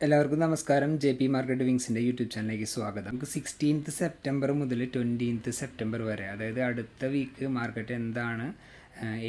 എല്ലാവർക്കും നമസ്കാരം. JP market വിങ്സിൻ്റെ YouTube ചാനലിലേക്ക് സ്വാഗതം. നമുക്ക് 16th സെപ്റ്റംബർ മുതൽ 20th സെപ്റ്റംബർ വരെ, അതായത് അടുത്ത വീക്ക് മാർക്കറ്റ് എന്താണ്,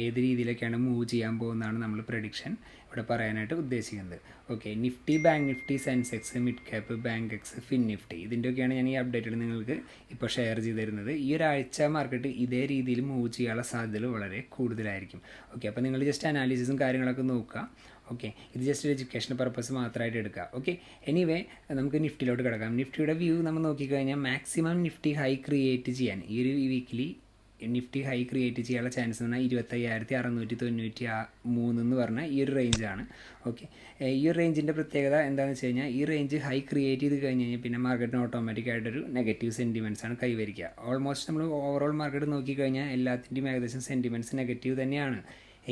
ഏത് രീതിയിലൊക്കെയാണ് മൂവ് ചെയ്യാൻ പോകുന്നതാണ് നമ്മൾ പ്രഡിക്ഷൻ ഇവിടെ പറയാനായിട്ട് ഉദ്ദേശിക്കുന്നത്. Okay, Nifty, bank Nifty, Sensex, mid cap, Bankex, fin Nifty, ഇതിൻ്റെയൊക്കെയാണ് ഞാൻ ഈ അപ്ഡേറ്റുകൾ നിങ്ങൾക്ക് ഇപ്പോൾ ഷെയർ ചെയ്ത് തരുന്നത്. ഈ ഒരാഴ്ച മാർക്കറ്റ് ഇതേ രീതിയിൽ മൂവ് ചെയ്യാനുള്ള സാധ്യതകൾ വളരെ കൂടുതലായിരിക്കും. ഓക്കെ, അപ്പോൾ നിങ്ങൾ ജസ്റ്റ് അനാലിസിസും കാര്യങ്ങളൊക്കെ നോക്കുക. ഓക്കെ, ഇത് ജസ്റ്റ് ഒരു എഡ്യൂക്കേഷൻ പർപ്പസ് മാത്രമായിട്ട് എടുക്കുക. ഓക്കെ, എനിവേ നമുക്ക് നിഫ്റ്റിയിലോട്ട് കിടക്കാം. നിഫ്റ്റിയുടെ വ്യൂ നമ്മൾ നോക്കിക്കഴിഞ്ഞാൽ മാക്സിമം നിഫ്റ്റി ഹൈ ക്രിയേറ്റ് ചെയ്യാൻ ഈ ഒരു വീക്കിലി നിഫ്റ്റി ഹൈ ക്രിയേറ്റ് ചെയ്യാനുള്ള ചാൻസ് എന്ന് പറഞ്ഞാൽ 25,693 എന്ന് പറഞ്ഞാൽ ഈ ഒരു റേഞ്ചാണ്. ഓക്കെ, ഈ ഒരു റേഞ്ചിൻ്റെ പ്രത്യേകത എന്താണെന്ന് വെച്ച് കഴിഞ്ഞാൽ ഈ റേഞ്ച് ഹൈ ക്രിയേറ്റ് ചെയ്ത് കഴിഞ്ഞ് കഴിഞ്ഞാൽ പിന്നെ മാർക്കറ്റിന് ഓട്ടോമാറ്റിക്കായിട്ടൊരു നെഗറ്റീവ് സെൻറ്റിമെൻറ്റ്സാണ് കൈവരിക്കുക. ഓൾമോസ്റ്റ് നമ്മൾ ഓവറോൾ മാർക്കറ്റ് നോക്കിക്കഴിഞ്ഞാൽ എല്ലാത്തിൻ്റെയും ഏകദേശം സെൻറ്റിമെൻറ്റ്സ് നെഗറ്റീവ് തന്നെയാണ്.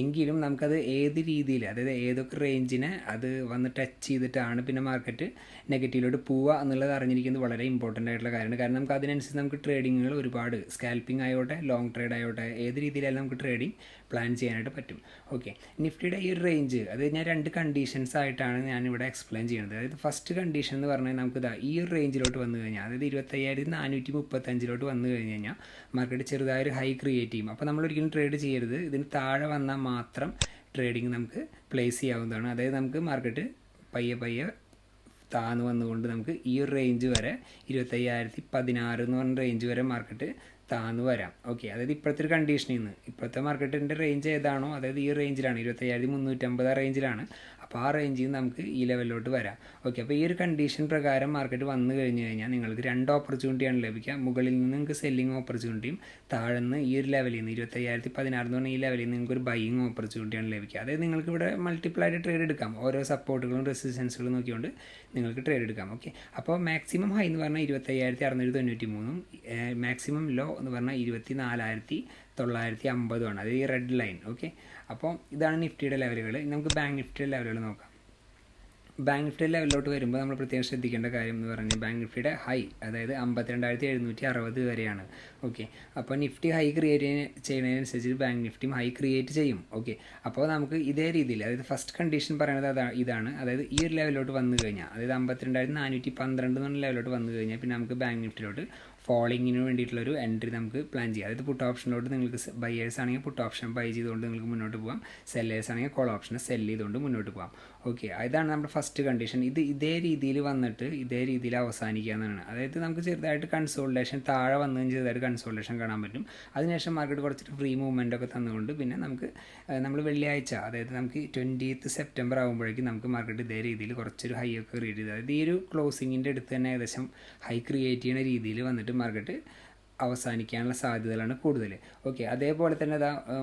എങ്കിലും നമുക്കത് ഏത് രീതിയിൽ, അതായത് ഏതൊക്കെ റേഞ്ചിനെ അത് വന്ന് ടച്ച് ചെയ്തിട്ടാണ് പിന്നെ മാർക്കറ്റ് നെഗറ്റീവിലോട്ട് പോവുക എന്നുള്ളത് അറിഞ്ഞിരിക്കുന്നത് വളരെ ഇമ്പോർട്ടൻ്റ് ആയിട്ടുള്ള കാര്യമാണ്. കാരണം നമുക്ക് അതിനനുസരിച്ച് നമുക്ക് ട്രേഡിങ്ങുകൾ ഒരുപാട്, സ്കാൽപ്പിംഗ് ആയോട്ടെ ലോങ് ട്രേഡ് ആയോട്ടെ, ഏത് രീതിയിലായാലും നമുക്ക് ട്രേഡിങ് പ്ലാൻ ചെയ്യാനായിട്ട് പറ്റും. ഓക്കെ, നിഫ്റ്റിയുടെ ഈ ഒരു റേഞ്ച് അത് ഞാൻ രണ്ട് കണ്ടീഷൻസ് ആയിട്ടാണ് ഞാനിവിടെ എക്സ്പ്ലെയിൻ ചെയ്യുന്നത്. അതായത് ഫസ്റ്റ് കണ്ടീഷൻ എന്ന് പറഞ്ഞാൽ നമുക്ക് ഈ ഒരു റേഞ്ചിലോട്ട് വന്നു കഴിഞ്ഞാൽ, അതായത് 25,435 വന്നു കഴിഞ്ഞ് കഴിഞ്ഞാൽ മാർക്കറ്റ് ചെറുതായൊരു ഹൈ ക്രിയേറ്റ് ചെയ്യും. അപ്പോൾ നമ്മളൊരിക്കലും ട്രേഡ് ചെയ്യരുത്. ഇതിന് താഴെ വന്നാൽ മാത്രം ട്രേഡിങ് നമുക്ക് പ്ലേസ് ചെയ്യാവുന്നതാണ്. അതായത് നമുക്ക് മാർക്കറ്റ് പയ്യെ താന്ന് വന്നുകൊണ്ട് നമുക്ക് ഈ ഒരു റേഞ്ച് വരെ 25,016 എന്ന് പറഞ്ഞ റേഞ്ച് വരെ മാർക്കറ്റ് താന്ന് വരാം. ഓക്കെ, അതായത് ഇപ്പോഴത്തെ ഒരു കണ്ടീഷനിൽ നിന്ന് ഇപ്പോഴത്തെ മാർക്കറ്റിൻ്റെ റേഞ്ച് ഏതാണോ, അതായത് ഈ റേഞ്ചിലാണ് 25,350 ആ റേഞ്ചിലാണ്. അപ്പോൾ ആ റേഞ്ചിൽ നിന്ന് നമുക്ക് ഈ ലെവലിലോട്ട് വരാം. ഓക്കെ, അപ്പോൾ ഈ ഒരു കണ്ടീഷൻ പ്രകാരം മാർക്കറ്റ് വന്നു കഴിഞ്ഞ് കഴിഞ്ഞാൽ നിങ്ങൾക്ക് രണ്ട് ഓപ്പർച്യൂണിറ്റിയാണ് ലഭിക്കുക. മുകളിൽ നിന്ന് നിങ്ങൾക്ക് സെല്ലിങ് ഓപ്പർച്യൂണിറ്റിയും താഴെ നിന്ന് ഈ ഒരു ലെവലിൽ നിന്ന് 25,016 എന്ന് പറഞ്ഞാൽ ഈ ലെവലിൽ നിന്ന് നിങ്ങൾക്ക് ഒരു ബൈയിങ് ഓപ്പർച്യൂണിറ്റിയാണ് ലഭിക്കുക. അതായത് നിങ്ങൾക്ക് ഇവിടെ മൾട്ടിപ്പിൾ ആയിട്ട് ട്രേഡ് എടുക്കാം. ഓരോ സപ്പോർട്ടുകളും റെസിസ്റ്റൻസുകളും നോക്കിക്കൊണ്ട് നിങ്ങൾക്ക് ട്രേഡ് എടുക്കാം. ഓക്കെ, അപ്പോൾ മാക്സിമം ഹൈ എന്ന് പറഞ്ഞാൽ 25,693, മാക്സിമം ലോ എന്ന് പറഞ്ഞാൽ 24,950 ആണ്. അത് ഈ റെഡ് ലൈൻ. ഓക്കെ, അപ്പോൾ ഇതാണ് നിഫ്റ്റിയുടെ ലെവലുകൾ. നമുക്ക് ബാങ്ക് നിഫ്റ്റിയുടെ ലെവലുകൾ നോക്കാം. ബാങ്ക് നിഫ്റ്റിയുടെ ലെവലിലോട്ട് വരുമ്പോൾ നമ്മൾ പ്രത്യേകം ശ്രദ്ധിക്കേണ്ട കാര്യം എന്ന് പറഞ്ഞാൽ ബാങ്ക് നിഫ്റ്റിയുടെ ഹൈ അതായത് 52,760 വരെയാണ്. ഓക്കെ, അപ്പോൾ നിഫ്റ്റി ഹൈ ക്രിയേറ്റ് ചെയ്യുന്നതിനനുസരിച്ച് ബാങ്ക് നിഫ്റ്റിയും ഹൈ ക്രിയേറ്റ് ചെയ്യും. ഓക്കെ, അപ്പോൾ നമുക്ക് ഇതേ രീതിയിൽ, അതായത് ഫസ്റ്റ് കണ്ടീഷൻ പറയുന്നത് ഇതാണ്. അതായത് ഈ ഒരു ലെവലിലോട്ട് വന്നു കഴിഞ്ഞാൽ, അതായത് 52,412 എന്ന് പറഞ്ഞ ലെവലിലോട്ട് വന്നു കഴിഞ്ഞാൽ പിന്നെ നമുക്ക് ബാങ്ക് നിഫ്റ്റിയിലോട്ട് ഫോളിങ്ങിന് വേണ്ടിയിട്ടുള്ളൊരു എൻട്രി നമുക്ക് പ്ലാൻ ചെയ്യാം. അതായത് പുട്ട് ഓപ്ഷനിലോട്ട് നിങ്ങൾക്ക് ബയേഴ്സ് ആണെങ്കിൽ പുട്ട് ഓപ്ഷൻ ബൈ ചെയ്തുകൊണ്ട് നിങ്ങൾക്ക് മുന്നോട്ട് പോകാം, സെല്ലേഴ്സ് ആണെങ്കിൽ കോൾ ഓപ്ഷൻ സെല് ചെയ്തുകൊണ്ട് മുന്നോട്ട് പോകാം. ഓക്കെ, ഇതാണ് നമ്മുടെ ഫസ്റ്റ് കണ്ടീഷൻ. ഇതേ രീതിയിൽ വന്നിട്ട് ഇതേ രീതിയിൽ അവസാനിക്കുക എന്നാണ്. അതായത് നമുക്ക് ചെറുതായിട്ട് കൺസോൾട്ടേഷൻ താഴെ വന്നതിന് ചെറുതായിട്ട് കൺസോൾട്ടേഷൻ കാണാൻ പറ്റും. അതിനുശേഷം മാർക്കറ്റ് കുറച്ചിട്ട് ഫ്രീ മൂവ്മെൻ്റ് ഒക്കെ തന്നുകൊണ്ട് പിന്നെ നമുക്ക് നമ്മൾ വെള്ളിയാഴ്ച, അതായത് നമുക്ക് 20th സെപ്റ്റംബർ ആകുമ്പോഴേക്കും നമുക്ക് മാർക്കറ്റ് ഇതേ രീതിയിൽ കുറച്ചൊരു ഹൈ ഒക്കെ ക്രിയേറ്റ് ചെയ്ത്, അതായത് ഈ ഒരു ക്ലോസിങ്ങിൻ്റെ അടുത്ത് തന്നെ ഏകദേശം ഹൈ ക്രിയേറ്റ് ചെയ്യുന്ന രീതിയിൽ വന്നിട്ട് മാർക്കറ്റ് അവസാനിക്കാനുള്ള സാധ്യതകളാണ് കൂടുതൽ. ഓക്കെ, അതേപോലെ തന്നെ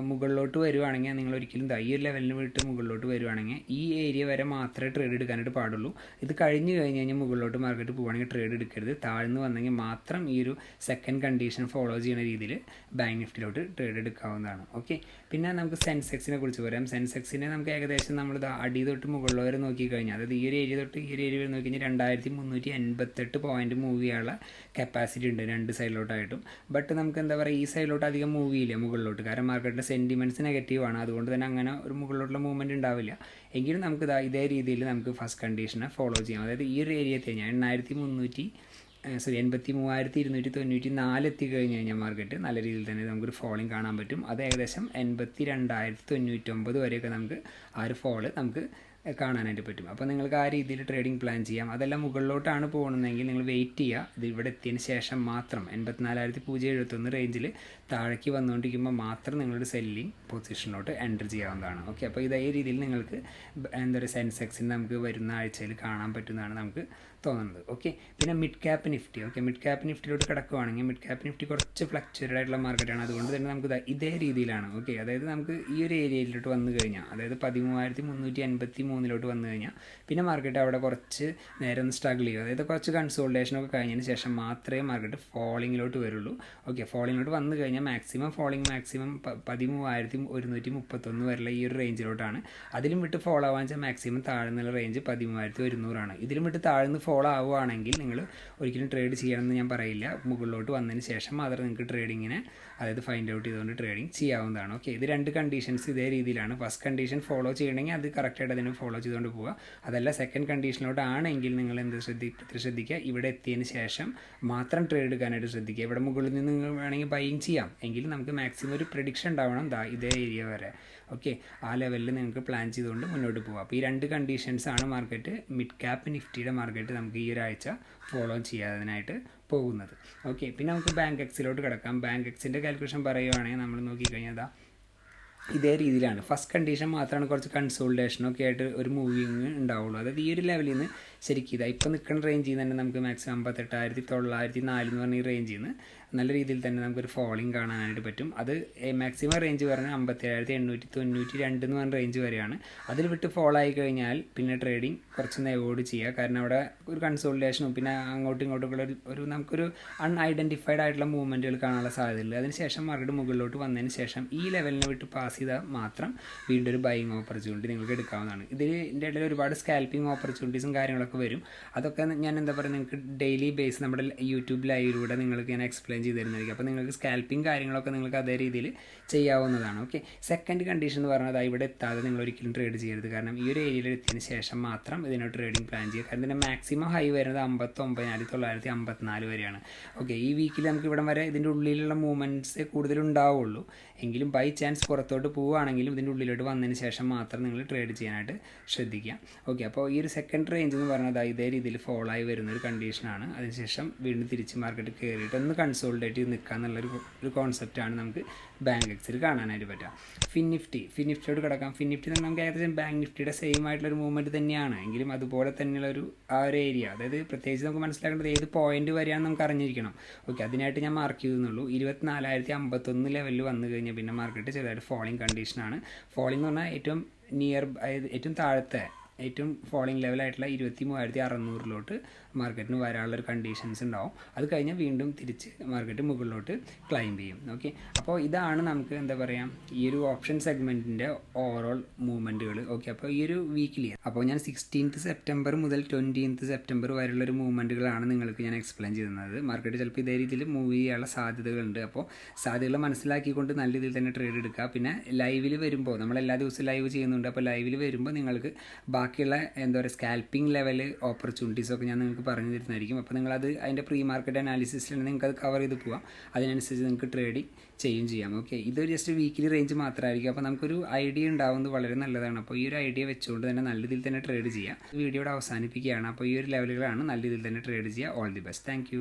മുകളിലോട്ട് വരുവാണെങ്കിൽ നിങ്ങൾ ഒരിക്കലും ഈ ഒരു ലെവലിന് വിട്ട് മുകളിലോട്ട് വരുവാണെങ്കിൽ ഈ ഏരിയ വരെ മാത്രമേ ട്രേഡ് എടുക്കാനായിട്ട് പാടുള്ളൂ. ഇത് കഴിഞ്ഞ് കഴിഞ്ഞാൽ മുകളിലോട്ട് മാർക്കറ്റ് പോവുകയാണെങ്കിൽ ട്രേഡ് എടുക്കരുത്. താഴ്ന്ന് വന്നെങ്കിൽ മാത്രം ഈ ഒരു സെക്കൻഡ് കണ്ടീഷൻ ഫോളോ ചെയ്യുന്ന രീതിയിൽ ബാങ്ക് നിഫ്റ്റിയിലോട്ട് ട്രേഡ് എടുക്കാവുന്നതാണ്. ഓക്കെ, പിന്നെ നമുക്ക് സെൻസെക്സിനെ കുറിച്ച് പറയാം. സെൻസെക്സിനെ നമുക്ക് ഏകദേശം നമ്മൾ അടി തൊട്ട് മുകളിൽ വരെ നോക്കിക്കഴിഞ്ഞാൽ, അതായത് ഈ ഒരു ഏരിയ തൊട്ട് ഈ ഒരു ഏരിയ വരെ നോക്കിക്കഴിഞ്ഞാൽ 2,388 പോയിന്റ് മൂവ് ചെയ്യാനുള്ള കപ്പാസിറ്റി ഉണ്ട് രണ്ട് സൈഡിലോട്ടായിട്ടും. ബട്ട് നമുക്ക് എന്താ പറയുക, ഈ സൈഡിലോട്ട് അധികം മൂവ് ചെയ്യില്ല മുകളിലോട്ട്, കാരണം മാർക്കറ്റിൻ്റെ സെൻറ്റിമെൻറ്റ്സ് നെഗറ്റീവാണ്. അതുകൊണ്ട് തന്നെ അങ്ങനെ ഒരു മുകളിലോട്ടുള്ള മൂവ്മെൻറ്റ് ഉണ്ടാവില്ല. എങ്കിലും നമുക്ക് ഇതേ രീതിയിൽ നമുക്ക് ഫസ്റ്റ് കണ്ടീഷനെ ഫോളോ ചെയ്യാം. അതായത് ഈ ഒരു ഏരിയ എത്തി കഴിഞ്ഞാൽ 83,294 എത്തിക്കഴിഞ്ഞ് കഴിഞ്ഞാൽ മാർക്കറ്റ് നല്ല രീതിയിൽ തന്നെ നമുക്കൊരു ഫോളിങ് കാണാൻ പറ്റും. അത് ഏകദേശം 82,099 വരെയൊക്കെ നമുക്ക് ആ ഒരു ഫോള് നമുക്ക് കാണാനായിട്ട് പറ്റും. അപ്പോൾ നിങ്ങൾക്ക് ആ രീതിയിൽ ട്രേഡിംഗ് പ്ലാൻ ചെയ്യാം. അതെല്ലാം മുകളിലോട്ടാണ് പോകുന്നതെങ്കിൽ നിങ്ങൾ വെയിറ്റ് ചെയ്യുക. ഇത് ഇവിടെ എത്തിയതിന് ശേഷം മാത്രം 84,071 റേഞ്ചിൽ താഴേക്ക് വന്നുകൊണ്ടിരിക്കുമ്പോൾ മാത്രം നിങ്ങളുടെ സെല്ലിംഗ് പൊസിഷനിലോട്ട് എൻ്റർ ചെയ്യാവുന്നതാണ്. ഓക്കെ, അപ്പോൾ ഇതേ രീതിയിൽ നിങ്ങൾക്ക് എന്താ പറയുക സെൻസെക്സിന് നമുക്ക് വരുന്ന ആഴ്ചയിൽ കാണാൻ പറ്റുന്നതാണ് നമുക്ക് തോന്നുന്നത്. ഓക്കെ, പിന്നെ mid cap Nifty. Okay, mid cap നിഫ്റ്റിയിലോട്ട് കിടക്കുകയാണെങ്കിൽ മിഡ് ക്യാപ്പ് നിഫ്റ്റി കുറച്ച് ഫ്ലക്ച്വേറ്റഡ് ആയിട്ടുള്ള മാർക്കറ്റാണ്. അതുകൊണ്ട് തന്നെ നമുക്ക് ഇതേ രീതിയിലാണ്. ഓക്കെ, അതായത് നമുക്ക് ഈ ഒരു ഏരിയയിലോട്ട് വന്നു കഴിഞ്ഞാൽ, അതായത് 13,383 വന്നു കഴിഞ്ഞാൽ പിന്നെ മാർക്കറ്റ് അവിടെ കുറച്ച് നേരം ഒന്ന് സ്ട്രഗിൾ ചെയ്യും. അതായത് കുറച്ച് കൺസോൾട്ടേഷനൊക്കെ കഴിഞ്ഞതിന് ശേഷം മാത്രമേ മാർക്കറ്റ് ഫോളിങ്ങിലോട്ട് വരുള്ളൂ. ഓക്കെ, ഫോളിങ്ങിലോട്ട് വന്നു കഴിഞ്ഞാൽ മാക്സിമം 13,131 വരെയുള്ള ഈ ഒരു റേഞ്ചിലോട്ടാണ്. അതിലും വിട്ട് ഫോളോ ആവാൻ വെച്ചാൽ മാക്സിമം താഴ്ന്നുള്ള റേഞ്ച് 13,100 ഇതിലും വിട്ട് താഴ്ന്ന് ഫോളോ ആവുകയാണെങ്കിൽ നിങ്ങൾ ഒരിക്കലും ട്രേഡ് ചെയ്യണമെന്ന് ഞാൻ പറയില്ല. മുകളിലോട്ട് വന്നതിന് ശേഷം മാത്രം നിങ്ങൾക്ക് ട്രേഡിങ്ങിനെ അതായത് ഫൈൻഡ് ഔട്ട് ചെയ്തുകൊണ്ട് ട്രേഡിംഗ് ചെയ്യാവുന്നതാണ്. ഓക്കെ, ഇത് രണ്ട് കണ്ടീഷൻസ് ഇതേ രീതിയിലാണ്. ഫസ്റ്റ് കണ്ടീഷൻ ഫോളോ ചെയ്യണമെങ്കിൽ അത് കറക്റ്റായിട്ട് അതിന് ഫോളോ ചെയ്തുകൊണ്ട് പോവുക. അതല്ല സെക്കൻഡ് കണ്ടീഷനിലോട്ട് ആണെങ്കിൽ നിങ്ങൾ എന്ത് ശ്രദ്ധിക്കുക, ഇവിടെ എത്തിയതിന് ശേഷം മാത്രം ട്രേഡ് എടുക്കാനായിട്ട് ശ്രദ്ധിക്കുക. ഇവിടെ മുകളിൽ നിന്ന് നിങ്ങൾ വേണമെങ്കിൽ ബൈയിങ് ചെയ്യാം, എങ്കിലും നമുക്ക് മാക്സിമം ഒരു പ്രഡിക്ഷൻ ഉണ്ടാവണം ഇതേ ഏരിയ വരെ. ഓക്കെ, ആ ലെവലിൽ നിങ്ങൾക്ക് പ്ലാൻ ചെയ്തുകൊണ്ട് മുന്നോട്ട് പോകാം. അപ്പോൾ ഈ 2 കണ്ടീഷൻസാണ് മാർക്കറ്റ് മിഡ് ക്യാപ്പ് നിഫ്റ്റിയുടെ മാർക്കറ്റ് നമുക്ക് ഈ ഒരാഴ്ച ഫോളോ ചെയ്യാനായിട്ട് പോകുന്നത്. ഓക്കെ, പിന്നെ നമുക്ക് ബാങ്ക് എക്സിലോട്ട് കിടക്കാം. ബാങ്ക് എക്സിൻ്റെ കാൽക്കുലേഷൻ പറയുകയാണെങ്കിൽ നമ്മൾ നോക്കിക്കഴിഞ്ഞാൽ ഇതേ രീതിയിലാണ്. ഫസ്റ്റ് കണ്ടീഷൻ മാത്രമാണ് കുറച്ച് കൺസോൾട്ടേഷനൊക്കെ ആയിട്ട് ഒരു മൂവിങ് ഉണ്ടാവുള്ളൂ. അതായത് ഈ ഒരു ലെവലിൽ നിന്ന് ശരിക്കും ഇതാ ഇപ്പോൾ നിൽക്കുന്ന റേഞ്ചിൽ നിന്ന് തന്നെ നമുക്ക് മാക്സിമം 58,904 എന്ന് പറഞ്ഞ ഈ റേഞ്ചിൽ നിന്ന് നല്ല രീതിയിൽ തന്നെ നമുക്കൊരു ഫോളിങ് കാണാനായിട്ട് പറ്റും. അത് മാക്സിമം റേഞ്ച് പറഞ്ഞാൽ 57,892 എന്ന് പറഞ്ഞ റേഞ്ച് വരെയാണ്. അതിൽ വിട്ട് ഫോൾ ആയി കഴിഞ്ഞാൽ പിന്നെ ട്രേഡിങ് കുറച്ച് അവോയ്ഡ് ചെയ്യുക. കാരണം അവിടെ ഒരു കൺസോൾട്ടേഷനും പിന്നെ അങ്ങോട്ടും ഇങ്ങോട്ടും ഒരു നമുക്കൊരു അൺഐഡൻറ്റിഫൈഡ് ആയിട്ടുള്ള മൂവ്മെൻറ്റുകൾ കാണാനുള്ള സാധ്യതയുണ്ട്. അതിനുശേഷം മാർക്കറ്റ് മുകളിലോട്ട് വന്നതിന് ശേഷം ഈ ലെവലിനെ വിട്ട് പാസ് ചെയ്താൽ മാത്രം വീണ്ടും ഒരു ബൈയിങ് ഓപ്പർച്യൂണിറ്റി നിങ്ങൾക്ക് എടുക്കാവുന്നതാണ്. ഇതിൻ്റെ ഇടയിൽ ഒരുപാട് സ്കാൽപ്പിംഗ് ഓപ്പർച്യൂണിറ്റീസും കാര്യങ്ങളൊക്കെ വരും. അതൊക്കെ ഞാൻ എന്താ പറയുക, നിങ്ങൾക്ക് ഡെയിലി ബേസ് നമ്മുടെ യൂട്യൂബ് ലൈവിലൂടെ നിങ്ങൾക്ക് ഞാൻ എക്സ്പ്ലെയിൻ ചെയ്ത് തരുന്നതായിരിക്കും. അപ്പോൾ നിങ്ങൾക്ക് സ്കാൽപ്പിംഗ് കാര്യങ്ങളൊക്കെ നിങ്ങൾക്ക് അതേ രീതിയിൽ ചെയ്യാവുന്നതാണ്. ഓക്കെ, സെക്കൻഡ് കണ്ടീഷൻ എന്ന് പറഞ്ഞാൽ ഇവിടെ എത്താതെ നിങ്ങൾ ഒരിക്കലും ട്രേഡ് ചെയ്യരുത്. കാരണം ഈ ഒരു ഏരിയയിൽ എത്തിയതിന് ശേഷം മാത്രം ഇതിനോട് ട്രേഡിംഗ് പ്ലാൻ ചെയ്യുക. കാരണം ഇതിൻ്റെ മാക്സിമം ഹൈ വരുന്നത് 59,954 വരെയാണ്. ഓക്കെ, ഈ വീക്കിൽ നമുക്ക് ഇവിടം വരെ ഇതിൻ്റെ ഉള്ളിലുള്ള മൂവ്മെൻറ്റ്സേ കൂടുതലുണ്ടാവുള്ളൂ. എങ്കിലും ബൈ ചാൻസ് പുറത്തോട്ട് പോവുകയാണെങ്കിലും ഇതിൻ്റെ ഉള്ളിലോട്ട് വന്നതിന് ശേഷം മാത്രം നിങ്ങൾ ട്രേഡ് ചെയ്യാനായിട്ട് ശ്രദ്ധിക്കുക. ഓക്കെ, അപ്പോൾ ഈ ഒരു സെക്കൻഡ് റേഞ്ച് എന്ന് പറഞ്ഞാൽ ഇതേ രീതിയിൽ ഫോളോ ആയി വരുന്നൊരു കണ്ടീഷനാണ്. അതിനുശേഷം വീണ്ടും തിരിച്ച് മാർക്കറ്റ് കയറിയിട്ട് ഒന്ന് കൺസോൾട്ടേറ്റ് ചെയ്ത് നിൽക്കുക എന്നുള്ളൊരു കോൺസെപ്റ്റാണ് നമുക്ക് ബാങ്ക് എക്സിൽ കാണാനായിട്ട് പറ്റുക. ഫിൻനിഫ്റ്റിയോട് കിടക്കാം. ഫിൻനിഫ്റ്റി എന്ന് നമുക്ക് ഏകദേശം ബാങ്ക് നിഫ്റ്റിയുടെ സെയിം ആയിട്ടുള്ളൊരു മൂവ്മെൻറ്റ് തന്നെയാണ്. എങ്കിലും അതുപോലെ തന്നെയുള്ളൊരു ആ ഒരു ഏരിയ, അതായത് പ്രത്യേകിച്ച് നമുക്ക് മനസ്സിലാക്കേണ്ടത് ഏത് പോയിന്റ് വരെയാണ് നമുക്ക് അറിഞ്ഞിരിക്കണം. ഓക്കെ, അതിനായിട്ട് ഞാൻ മാർക്ക് ചെയ്തെന്നുള്ളൂ. 24,051 ലെവലിൽ വന്നു കഴിഞ്ഞാൽ പിന്നെ മാർക്കറ്റ് ചെറുതായിട്ട് ഫോളിങ് കണ്ടീഷനാണ്. ഫോളിംഗ് എന്ന് പറഞ്ഞാൽ ഏറ്റവും താഴത്തെ ഏറ്റവും ഫോളിംഗ് ലെവലായിട്ടുള്ള 23,600 മാർക്കറ്റിന് വരാനുള്ളൊരു കണ്ടീഷൻസ് ഉണ്ടാവും. അത് കഴിഞ്ഞാൽ വീണ്ടും തിരിച്ച് മാർക്കറ്റ് മുകളിലോട്ട് ക്ലൈംബ് ചെയ്യും. ഓക്കെ, അപ്പോൾ ഇതാണ് നമുക്ക് എന്താ പറയുക ഈ ഒരു ഓപ്ഷൻ സെഗ്മെൻറ്റിൻ്റെ ഓവറോൾ മൂവ്മെൻറ്റുകൾ. ഓക്കെ, അപ്പോൾ ഈ ഒരു വീക്കിലി അപ്പോൾ ഞാൻ 16th സെപ്റ്റംബർ മുതൽ 20th സെപ്റ്റംബർ വരെയുള്ളൊരു മൂവ്മെൻറ്റുകളാണ് നിങ്ങൾക്ക് ഞാൻ എക്സ്പ്ലെയിൻ ചെയ്യുന്നത്. മാർക്കറ്റ് ചിലപ്പോൾ ഇതേ രീതിയിൽ മൂവ് ചെയ്യാനുള്ള സാധ്യതകളുണ്ട്. അപ്പോൾ സാധ്യതകൾ മനസ്സിലാക്കിക്കൊണ്ട് നല്ല രീതിയിൽ തന്നെ ട്രേഡ് എടുക്കുക. പിന്നെ ലൈവിൽ വരുമ്പോൾ നമ്മൾ എല്ലാ ദിവസവും ലൈവ് ചെയ്യുന്നുണ്ട്. അപ്പോൾ ലൈവിൽ വരുമ്പോൾ നിങ്ങൾക്ക് ബാക്കിയുള്ള എന്താ പറയുക സ്കാൽപ്പിംഗ് ലെവൽ ഓപ്പർച്യൂണിറ്റീസൊക്കെ ഞാൻ നിങ്ങൾക്ക് പറഞ്ഞു തരുന്നതായിരിക്കും. അപ്പോൾ നിങ്ങളത് അതിൻ്റെ പ്രീ മാർക്കറ്റ് അനാലിസിസിൽ നിങ്ങൾക്ക് അത് കവർ ചെയ്ത് പോകാം. അതിനനുസരിച്ച് നിങ്ങൾക്ക് ട്രേഡിങ് ചെയ്യാം. ഓക്കെ, ഇതൊരു ജസ്റ്റ് വീക്കിലി റേഞ്ച് മാത്രമായിരിക്കും. അപ്പോൾ നമുക്കൊരു ഐഡിയ ഉണ്ടാവുന്നത് വളരെ നല്ലതാണ്. അപ്പോൾ ഈ ഒരു ഐഡിയ വെച്ചുകൊണ്ട് തന്നെ നല്ല രീതിയിൽ തന്നെ ട്രേഡ് ചെയ്യുക. വീഡിയോയുടെ അവസാനിപ്പിക്കുകയാണ്. അപ്പോൾ ഈ ഒരു ലെവലുകളാണ് നല്ല രീതിയിൽ തന്നെ ട്രേഡ് ചെയ്യുക. All the best. താങ്ക്